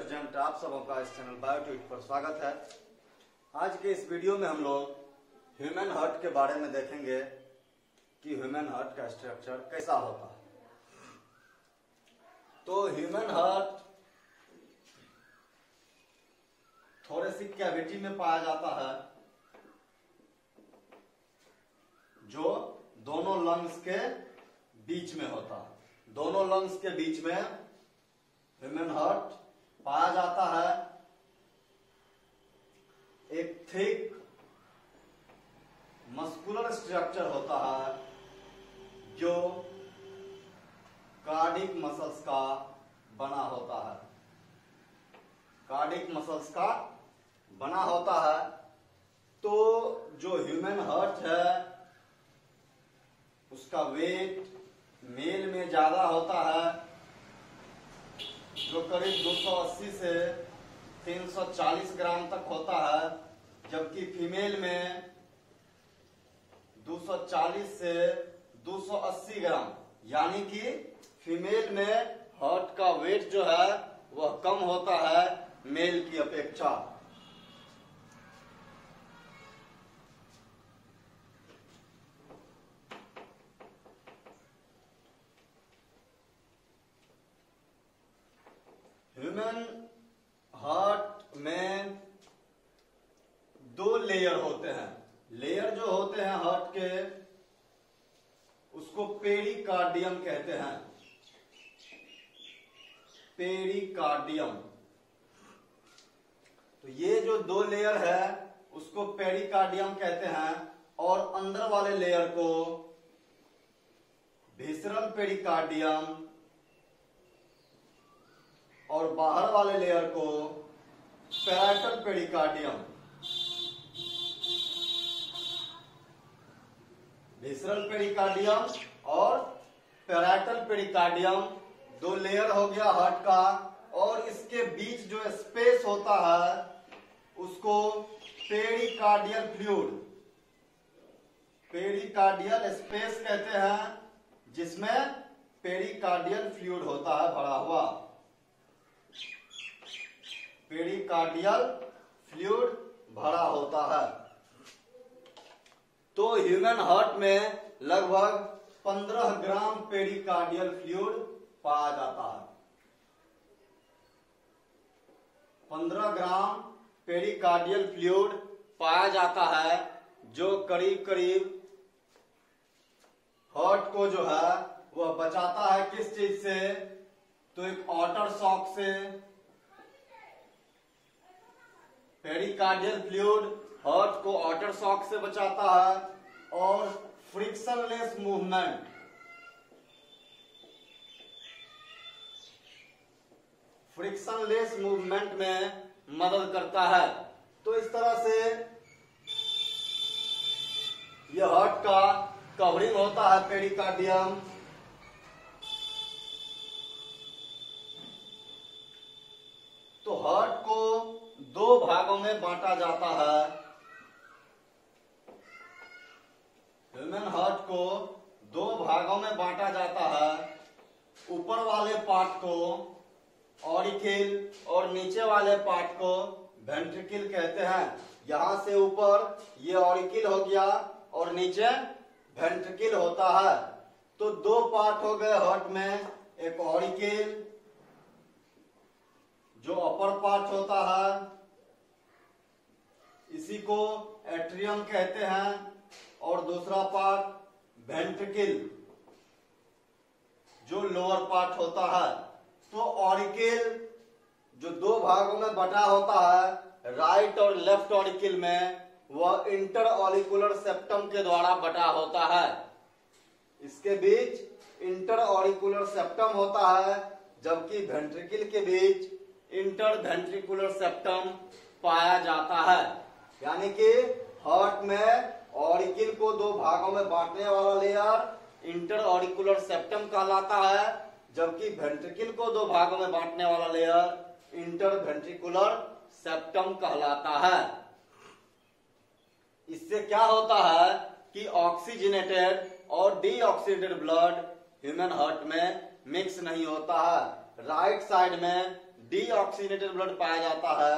Sergeant, आप सबों का इस चैनल बायोट्यूट पर स्वागत है। आज के इस वीडियो में हम लोग ह्यूमन हार्ट के बारे में देखेंगे कि ह्यूमन हार्ट का स्ट्रक्चर कैसा होता है। तो ह्यूमन हार्ट थोरेसिक कैविटी में पाया जाता है, जो दोनों लंग्स के बीच में होता है। दोनों लंग्स के बीच में ह्यूमन हार्ट पाया जाता है। एक थिक मस्कुलर स्ट्रक्चर होता है जो कार्डिक मसल्स का बना होता है। कार्डिक मसल्स का बना होता है। तो जो ह्यूमन हार्ट है उसका वेट मेल में ज्यादा होता है, जो करीब 280 से 340 ग्राम तक होता है, जबकि फीमेल में 240 से 280 ग्राम, यानी कि फीमेल में हार्ट का वेट जो है वह कम होता है मेल की अपेक्षा। ह्यूमन हार्ट में दो लेयर होते हैं। लेयर जो होते हैं हार्ट के उसको पेरिकार्डियम कहते हैं। पेरिकार्डियम। तो ये जो दो लेयर है उसको पेरिकार्डियम कहते हैं, और अंदर वाले लेयर को विसरल पेरिकार्डियम और बाहर वाले लेयर को पैराइटल पेरिकार्डियम। विसरल पेरिकार्डियम और पैराइटल पेरिकार्डियम दो लेयर हो गया हार्ट का, और इसके बीच जो स्पेस होता है उसको पेरिकार्डियल फ्लूइड, पेरिकार्डियल स्पेस कहते हैं, जिसमें पेरिकार्डियल फ्लूइड होता है भरा हुआ। पेरिकार्डियल फ्लूइड भरा होता है। तो ह्यूमन हार्ट में लगभग 15 ग्राम पेरिकार्डियल फ्लूइड पाया जाता है। 15 ग्राम पेरिकार्डियल फ्लूइड पाया जाता है, जो करीब करीब हार्ट को जो है वह बचाता है किस चीज से? तो एक ऑटर शॉक से। पेरिकार्डियल फ्लूइड हार्ट को ऑटर शॉक से बचाता है, और फ्रिक्शनलेस मूवमेंट, फ्रिक्शनलेस मूवमेंट में मदद करता है। तो इस तरह से यह हार्ट का कवरिंग होता है पेरिकार्डियम। तो हार्ट को दो भागों में बांटा जाता है। ह्यूमन हार्ट को दो भागों में बांटा जाता है। ऊपर वाले पार्ट को ऑरिकिल और नीचे वाले पार्ट को वेंट्रिकल कहते हैं। यहां से ऊपर ये ऑरिकिल हो गया और नीचे वेंट्रिकल होता है। तो दो पार्ट हो गए हार्ट में, एक ऑरिकिल जो अपर पार्ट होता है, इसी को एट्रियम कहते हैं, और दूसरा पार्ट वेंट्रिकल जो लोअर पार्ट होता है। तो ऑरिकिल जो दो भागों में बटा होता है, राइट और लेफ्ट ऑरिकिल में, वह इंटर ऑरिकुलर सेप्टम के द्वारा बटा होता है। इसके बीच इंटर ऑरिकुलर सेप्टम होता है, जबकि वेंट्रिकल के बीच इंटर वेंट्रिकुलर सेप्टम पाया जाता है। यानी कि हार्ट में ऑरिकिल को दो भागों में बांटने वाला लेयर इंटर ऑरिकुलर सेप्टम कहलाता है, जबकि वेंट्रिकल को दो भागों में बांटने वाला लेयर इंटर वेंट्रिकुलर सेप्टम कहलाता है। इससे क्या होता है कि ऑक्सीजनेटेड और डीऑक्सीडेटेड ब्लड ह्यूमन हार्ट में मिक्स नहीं होता है। राइट साइड में डीऑक्सीजनेटेड ब्लड पाया जाता है,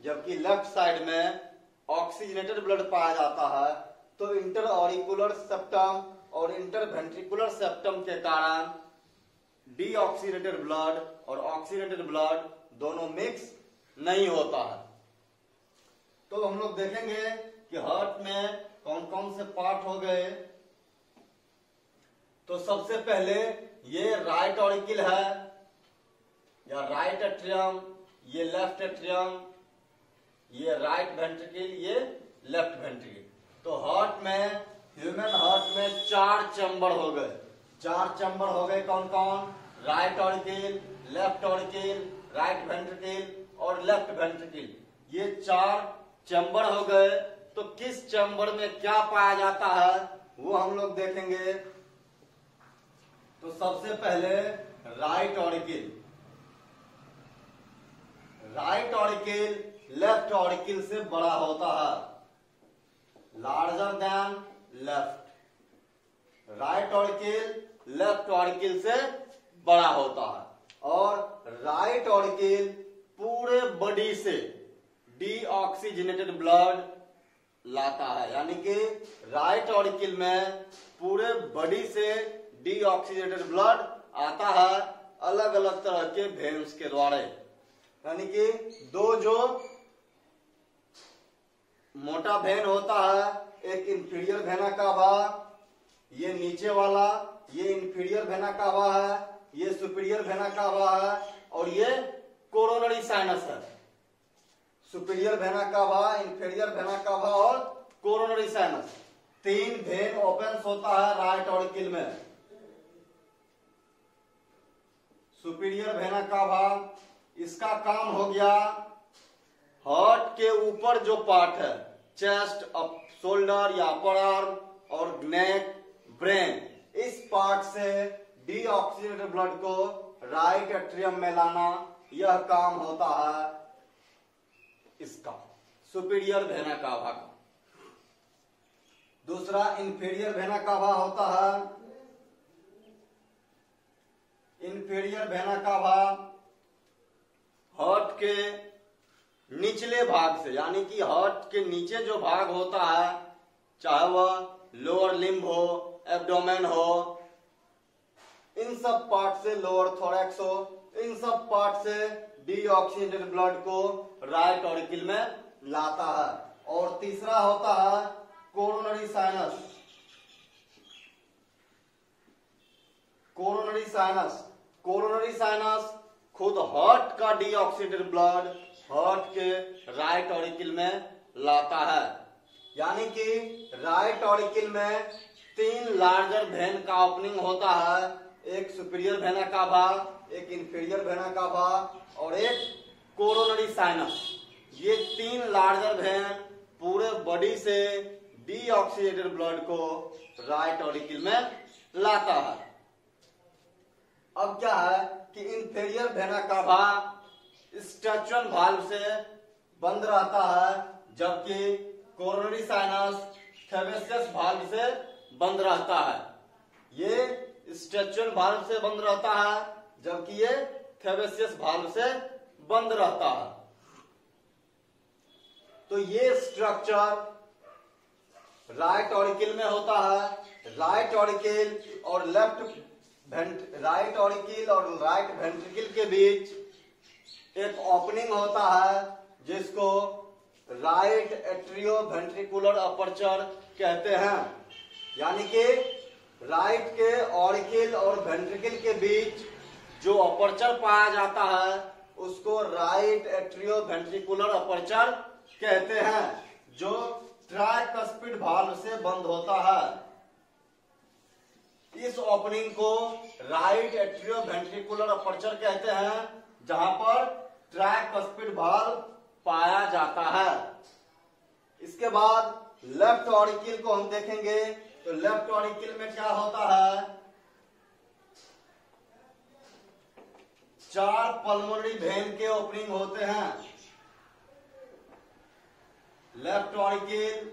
जबकि लेफ्ट साइड में ऑक्सीजनेटेड ब्लड पाया जाता है। तो इंटर ऑरिकुलर सेप्टम और इंटर वेंट्रिकुलर सेप्टम के कारण डीऑक्सीजनेटेड ब्लड और ऑक्सीजनेटेड ब्लड दोनों मिक्स नहीं होता है। तो हम लोग देखेंगे कि हार्ट में कौन कौन से पार्ट हो गए। तो सबसे पहले ये राइट ऑरिकल है या राइट एट्रियम, ये लेफ्ट एट्रियम, ये राइट वेंट्रिकल, ये लेफ्ट वेंट्रिकल। तो हार्ट में, ह्यूमन हार्ट में 4 चैम्बर हो गए। 4 चैम्बर हो गए कौन कौन? Right auricle, left auricle, right ventricle और लेफ्ट वेंट्रिकल। ये 4 चैम्बर हो गए। तो किस चैम्बर में क्या पाया जाता है वो हम लोग देखेंगे। तो सबसे पहले right auricle. Right auricle left auricle से बड़ा होता है, larger than left. Right auricle left auricle से बड़ा होता है और राइट ऑरिकल पूरे बॉडी से डीऑक्सीजनेटेड ब्लड लाता है, यानी कि राइट ऑरिकल में पूरे बॉडी से डीऑक्सीजनेटेड ब्लड आता है अलग अलग तरह के वेन्स के द्वारा। यानी कि 2 जो मोटा वेन होता है, एक इंफीरियर वेना कावा, ये नीचे वाला, ये इंफीरियर वेना कावा है, ये सुपीरियर वेना कावा है और ये कोरोनरी साइनस है। Superior vena cava, inferior vena cava और कोरोनरी साइनस, 3 वेन ओपन होता है राइट ऑरिकल में। सुपीरियर वेना कावा, इसका काम हो गया हार्ट के ऊपर जो पार्ट है, चेस्ट, शोल्डर या अपर आर्म और नेक, ब्रेन, इस पार्ट से डीऑक्सीजनेटेड ब्लड को राइट एट्रियम में लाना, यह काम होता है इसका, सुपीरियर वेना कावा का। दूसरा इंफीरियर वेना कावा होता है। इंफीरियर वेना कावा हार्ट के निचले भाग से, यानी कि हार्ट के नीचे जो भाग होता है, चाहे वह लोअर लिम्ब हो, एब्डोमेन हो, इन सब पार्ट से, लोअर थोरैक्स हो, इन सब पार्ट से डीऑक्सीजनेटेड ब्लड को राइट ऑरिकल में लाता है। और तीसरा होता है coronary sinus. Coronary sinus, coronary sinus खुद हार्ट का डीऑक्सीजनेटेड ब्लड हार्ट के राइट ऑरिकल में लाता है। यानी कि राइट ऑरिकल में 3 लार्जर वेन का ओपनिंग होता है, एक सुपीरियर वेना कावा, एक इंफीरियर वेना कावा और एक कोरोनरी साइनस। ये 3 लार्जर वेन पूरे बॉडी से डीऑक्सीजनेटेड ब्लड को राइट ऑरिकल में लाता है। अब क्या है कि इंफीरियर वेना कावा स्टैचुअन वाल्व से बंद रहता है, जबकि कोरोनरी साइनस थैलेसियस वाल्व से बंद रहता है। ये स्टैचुअन वाल्व से बंद रहता है, जबकि ये थैलेसियस वाल्व से बंद रहता है। तो ये स्ट्रक्चर राइट ऑरिकल में होता है। राइट ऑरिकल और राइट ऑरिकल और राइट वेंट्रिकल के बीच एक ओपनिंग होता है, जिसको राइट एट्रियो वेंट्रिकुलर अपर्चर कहते हैं। यानी कि राइट के ऑरिकल और वेंट्रिकल के बीच जो अपर्चर पाया जाता है उसको राइट एट्रियो वेंट्रिकुलर अपर्चर कहते हैं, जो ट्राइकस्पिड वाल्व से बंद होता है। इस ओपनिंग को राइट एट्रियो वेंट्रिकुलर अपर्चर कहते हैं, जहां पर ट्राइकस्पिड वाल्व पाया जाता है। इसके बाद लेफ्ट ऑरिकल को हम देखेंगे। तो लेफ्ट ऑरिकल में क्या होता है? 4 पल्मोनरी वेन के ओपनिंग होते हैं। लेफ्ट ऑरिकल,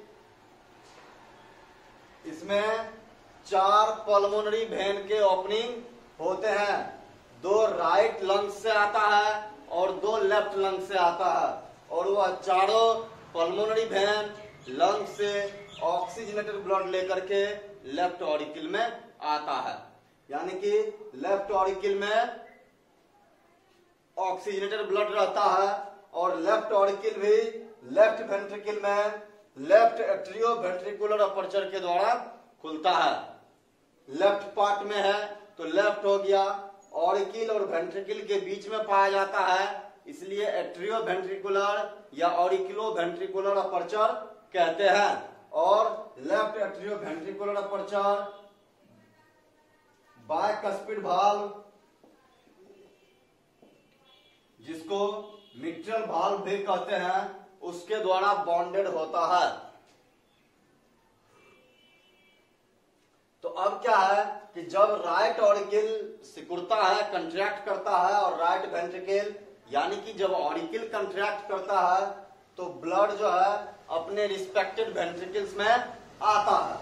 इसमें 4 पल्मोनरी वेन के ओपनिंग होते हैं। 2 राइट लंग्स से आता है और 2 लेफ्ट लंग से आता है, और वह चारों पल्मोनरी वेन लंग से ऑक्सीजनेटेड ब्लड लेकर के लेफ्ट ऑरिकल में आता है। यानी कि लेफ्ट ऑरिकल में ऑक्सीजनेटेड ब्लड रहता है, और लेफ्ट ऑरिकल भी लेफ्ट वेंट्रिकल में लेफ्ट एट्रियो वेंट्रिकुलर अपर्चर के द्वारा खुलता है। लेफ्ट पार्ट में है तो लेफ्ट हो गया, ऑरिकल और वेंट्रिकल के बीच में पाया जाता है, इसलिए एट्रियो वेंट्रिकुलर या ऑरिकुलो वेंट्रिकुलर अपर्चर कहते हैं। और left atrio ventricular aperture bicuspid valve, जिसको मिट्रल वाल्व भी कहते हैं, उसके द्वारा बॉन्डेड होता है। तो अब क्या है कि जब राइट ऑरिकल सिकुड़ता है, कंट्रैक्ट करता है, और राइट वेंट्रिकल यानी कि जब ऑरिकल कंट्रैक्ट करता है तो ब्लड जो है अपने रिस्पेक्टेड वेंट्रिकल्स में आता है।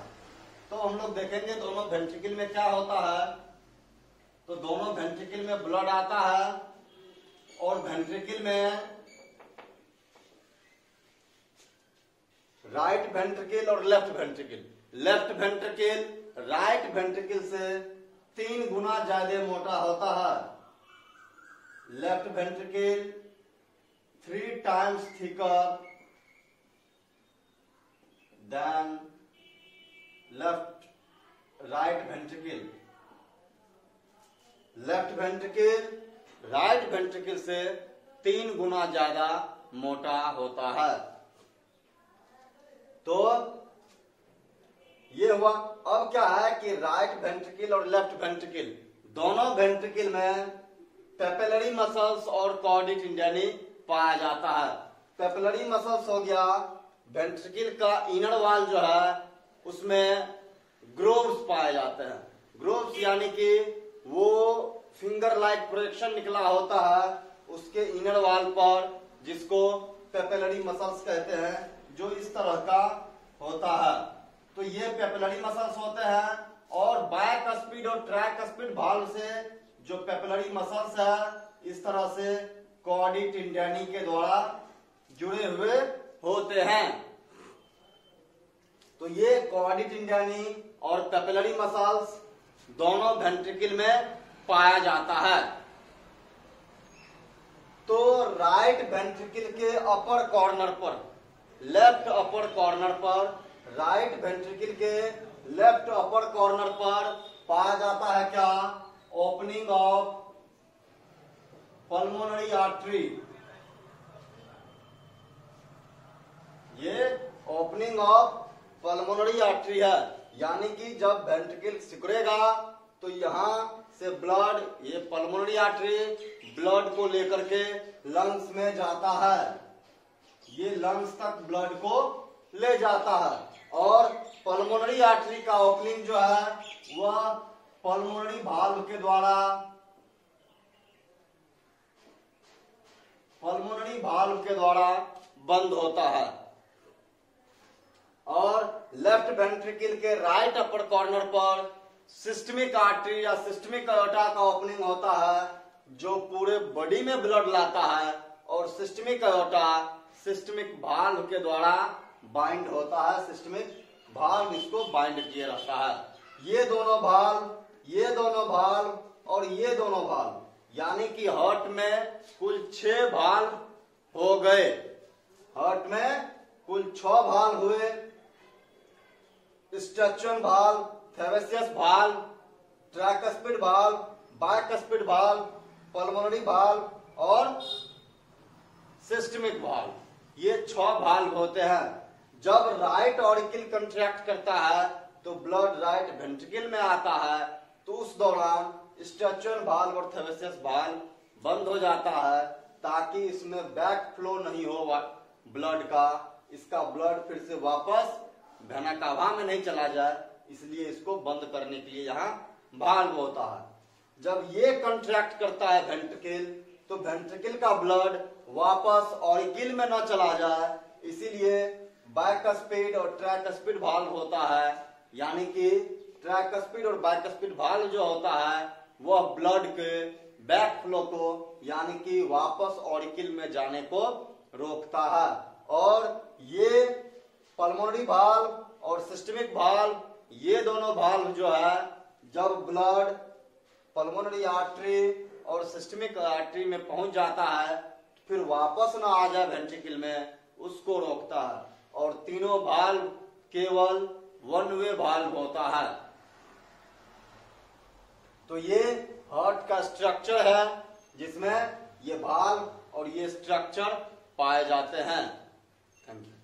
तो हम लोग देखेंगे दोनों वेंट्रिकल में क्या होता है। तो दोनों वेंट्रिकल में ब्लड आता है, और वेंट्रिकल में राइट वेंट्रिकल और left ventricle, left ventricle right ventricle से 3 गुना ज्यादा मोटा होता है। Left ventricle 3 times thicker than right ventricle। Left ventricle right ventricle से 3 गुना ज्यादा मोटा होता है। तो ये हुआ। अब क्या है कि राइट वेंट्रिकल और लेफ्ट वेंट्रिकल दोनों वेंट्रिकल में पेपिलरी मसल्स और कॉर्डी टेंडनी पाया जाता है। पेपिलरी मसल्स हो गया, वेंट्रिकल का इनर वॉल जो है उसमें ग्रोव्स पाए जाते हैं। ग्रोव्स यानी कि वो फिंगर लाइक प्रोजेक्शन निकला होता है उसके इनर वॉल पर, जिसको पेपिलरी मसल्स कहते हैं, जो इस तरह का होता है। तो ये पेपिलरी मसल्स होते हैं, और बायकस्पिड और ट्राइकस्पिड वाल्व से जो पेपिलरी मसल्स है इस तरह से कॉर्डी टेंडनी के द्वारा जुड़े हुए होते हैं। तो ये कॉर्डी टेंडनी और पेपिलरी मसल्स दोनों वेंट्रिकल में पाया जाता है। तो राइट वेंट्रिकल के अपर कॉर्नर पर, लेफ्ट अपर कॉर्नर पर, राइट वेंट्रिकल के लेफ्ट अपर कॉर्नर पर पाया जाता है क्या? Opening of pulmonary artery. ये ओपनिंग ऑफ पल्मोनरी आर्टरी है, यानी कि जब वेंट्रिकल सिकुड़ेगा तो यहां से ब्लड, ये पल्मोनरी आर्टरी ब्लड को लेकर के लंग्स में जाता है। ये लंग्स तक ब्लड को ले जाता है, और पल्मोनरी आर्टरी का ओपनिंग जो है वह पल्मोनरी वाल्व के द्वारा, पल्मोनरी वाल्व के द्वारा बंद होता है। और लेफ्ट वेंट्रिकल के राइट अपर कॉर्नर पर सिस्टमिक आर्टरी या सिस्टमिक अयोटा का ओपनिंग होता है, जो पूरे बॉडी में ब्लड लाता है, और सिस्टमिक अयोटा सिस्टमिक वाल्व के द्वारा बाइंड होता है। सिस्टमिक वाल्व इसको बाइंड किए रहता है। ये दोनों वाल्व, ये दोनों वाल्व और ये दोनों वाल्व, यानी कि हार्ट में कुल 6 वाल्व हो गए। हार्ट में कुल 6 वाल्व हुए। स्टैचन वाल्व, थैलेसियस valve, tricuspid valve, bicuspid valve, pulmonary valve और सिस्टमिक वाल्व, ये 6 वाल्व होते हैं। जब राइट ऑरिकल कंट्रैक्ट करता है तो ब्लड राइट वेंट्रिकल में आता है, तो उस दौरान स्टैचन वाल्व और थैलेसियस वाल्व बंद हो जाता है, ताकि इसमें बैक फ्लो नहीं हो ब्लड का, इसका ब्लड फिर से वापस वेना कावा में नहीं चला जाए, इसलिए इसको बंद करने के लिए यहाँ वाल्व होता है। जब ये कंट्रैक्ट करता है वेंट्रिकल, तो वेंट्रिकल का ब्लड वापस ऑरिकल में न चला जाए, इसीलिए बाइकस्पिड और ट्राइकस्पिड वाल्व होता है। यानी कि ट्राइकस्पिड और बाइकस्पिड वाल्व जो होता है वह ब्लड के बैक फ्लो को यानी कि वापस ऑरिकिल में जाने को रोकता है। और ये पल्मोनरी वाल्व और सिस्टमिक वाल्व, ये दोनों वाल्व जो है जब ब्लड पल्मोनरी आर्टरी और सिस्टमिक आर्टरी में पहुंच जाता है फिर वापस ना आ जाए वेंट्रिकल में, उसको रोकता है। और तीनों वाल्व केवल वन वे वाल्व होता है। तो ये हार्ट का स्ट्रक्चर है जिसमें ये वाल्व और ये स्ट्रक्चर पाए जाते हैं। Thank you.